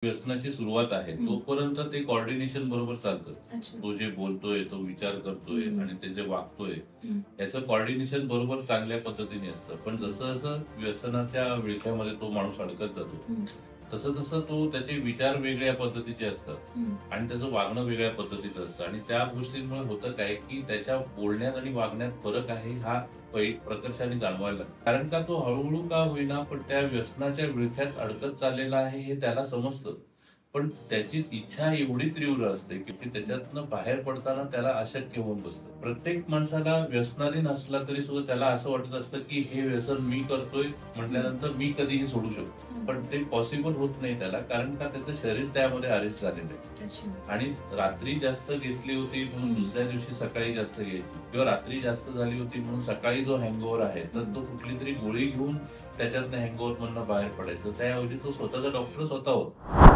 व्यसनाची सुरुवात आहे तोपर्यंत ते कॉर्डिनेशन बरोबर चालतं. अच्छा. तो जे बोलतोय, तो विचार करतोय आणि ते जे वागतोय हं. याचं कॉर्डिनेशन बरोबर चांगल्या पद्धतीने असतं. पण जसं जसं व्यसनाच्या विळख्यामध्ये तो माणूस अडकत जातो, हं. तसं तसं तो त्याचे विचार वेगळ्या पद्धतीचे असतात हं. आणि त्याचं वागणं वेगळ्या पद्धतीचं असतं आणि त्या गोष्टींमुळे होतं काय, की त्याच्या बोलण्यात आणि वागण्यात फरक आहे हा प्रकर्षाने जाणवायला लागतो. कारण का तो हळूहळू का होईना पण त्या व्यसनाच्या विळख्यात अडकत चाललेला आहे हे त्याला समजतं. पण त्याची इच्छा एवढी तीव्र असते, की त्याच्यातनं बाहेर पडताना त्याला अशक्य होऊन बसतं. प्रत्येक माणसाला व्यसनाधीन असला तरी सुद्धा त्याला असं वाटत असतं, की हे व्यसन मी करतोय म्हटल्यानंतर मी कधीही सोडू शकतो. पण ते पॉसिबल होत नाही त्याला, कारण का त्याचं शरीर त्यामध्ये अरेस्ट झालेलं आहे. अच्छा. आणि रात्री जास्त घेतली होती म्हणून दुसऱ्या दिवशी सकाळी जास्त घ्यायची किंवा रात्री जास्त झाली होती म्हणून सकाळी जो हँगओव्हर आहे तर तो कुठली तरी गोळी घेऊन त्याच्यातनं हँगओव्हर मधनं बाहेर पडायचं. त्याऐवजी तो स्वतःचा डॉक्टर स्वतः होता.